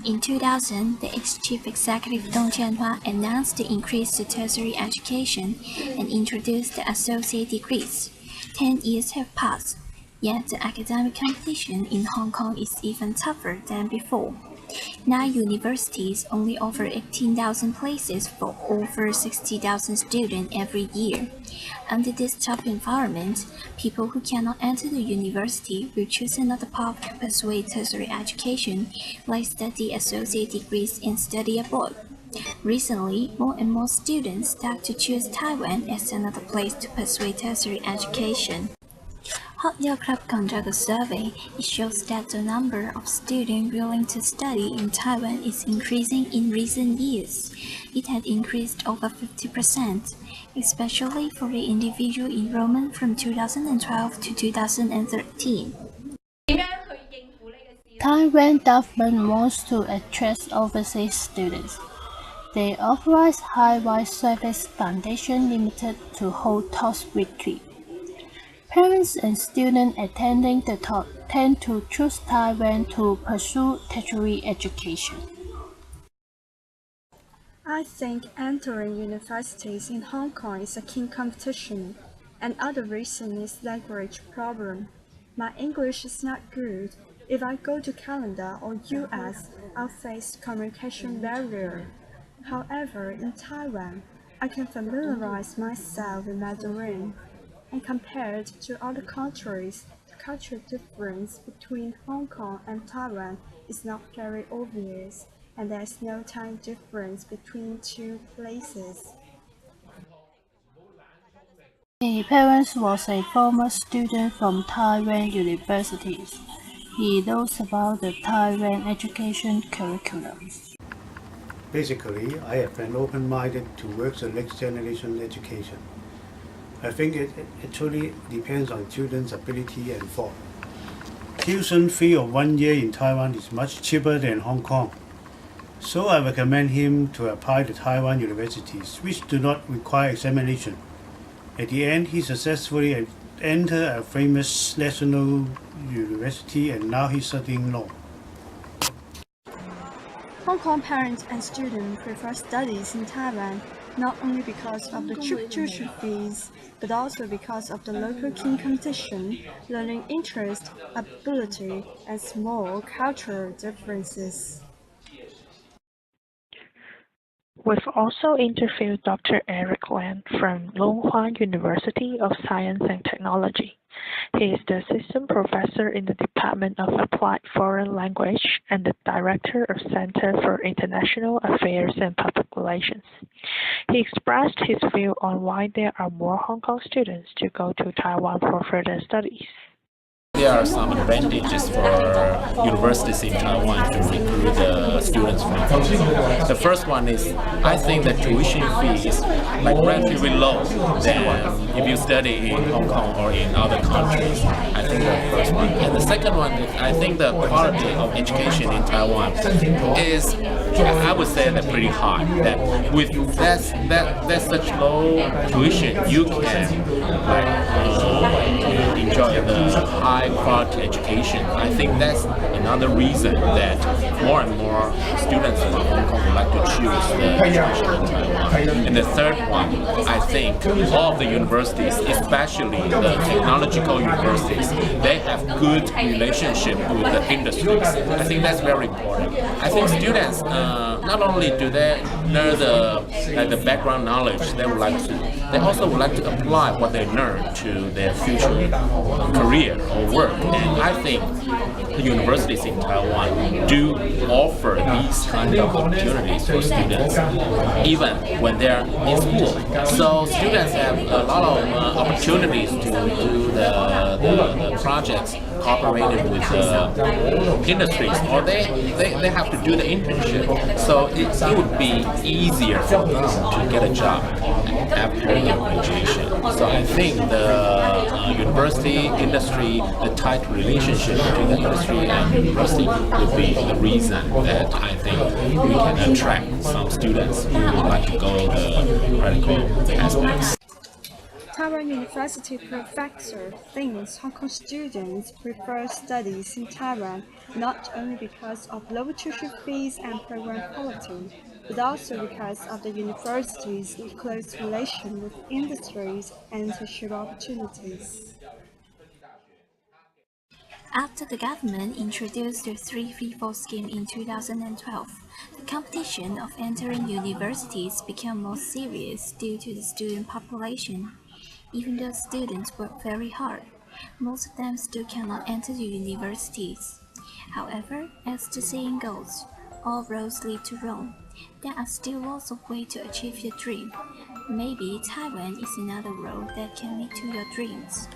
In 2000, the ex-chief executive Dong Jianhua announced the increase to tertiary education and introduced the associate degrees. 10 years have passed, yet the academic competition in Hong Kong is even tougher than before. 9 universities only offer 18,000 places for over 60,000 students every year. Under this tough environment, people who cannot enter the university will choose another path to pursue tertiary education, like study associate degrees and study abroad. Recently, more and more students start to choose Taiwan as another place to pursue tertiary education. Hot Yail Club conducted a survey. It shows that the number of students willing to study in Taiwan is increasing in recent years. It had increased over 50%, especially for the individual enrollment from 2012 to 2013. Taiwan government wants to attract overseas students. They authorize Highway Service Foundation Limited to hold talks weekly. Parents and students attending the talk tend to choose Taiwan to pursue tertiary education. I think entering universities in Hong Kong is a keen competition. Another reason is language problem. My English is not good. If I go to Canada or US, I'll face communication barrier. However, in Taiwan, I can familiarize myself with Mandarin. And compared to other countries, the cultural difference between Hong Kong and Taiwan is not very obvious, and there is no time difference between two places. My parents was a former student from Taiwan universities. He knows about the Taiwan education curriculum. Basically, I have been open-minded towards the next generation education. I think it actually depends on students' ability and thought. Tuition fee of 1 year in Taiwan is much cheaper than Hong Kong. So I recommend him to apply to Taiwan universities, which do not require examination. At the end, he successfully entered a famous national university and now he's studying law. Hong Kong parents and students prefer studies in Taiwan, not only because of the cheap tuition fees, but also because of the local keen competition, learning interest, ability, and small cultural differences. We've also interviewed Dr. Eric Wan from Longhua University of Science and Technology. He is the assistant professor in the Department of Applied Foreign Language and the director of Center for International Affairs and Public Relations. He expressed his view on why there are more Hong Kong students to go to Taiwan for further studies. There are some advantages for universities in Taiwan to recruit students from Hong Kong. The first one is, I think the tuition fee is relatively low than if you study in Hong Kong or in other countries. I think that's the first one. And the second one is, I think the quality of education in Taiwan is, I would say, that pretty high. That with that such low tuition, you can enjoy the high quality education. I think that's another reason that more and more students from Hong Kong would like to choose the education in Taiwan. And the third one, I think all of the universities, especially the technological universities, they have good relationship with the industries. I think that's very important. I think students, not only do they learn the background knowledge they would like to, they also would like to apply what they learn to their future career or work. And I think the universities in Taiwan do offer these kind of opportunities for students, even when they're in school. So students have a lot of opportunities to do the projects cooperated with the industries, or they have to do the internship. So it would be easier for them to get a job after their graduation. So I think the university industry, the tight relationship between the industry and university would be the reason that I think we can attract some students who would like to go the radical aspects. Taiwan University professor thinks Hong Kong students prefer studies in Taiwan not only because of low tuition fees and program quality, but also because of the university's close relation with industries and internship opportunities. After the government introduced the 334 scheme in 2012, the competition of entering universities became more serious due to the student population. Even though students work very hard, most of them still cannot enter the universities. However, as the saying goes, all roads lead to Rome. There are still lots of ways to achieve your dream. Maybe Taiwan is another road that can lead to your dreams.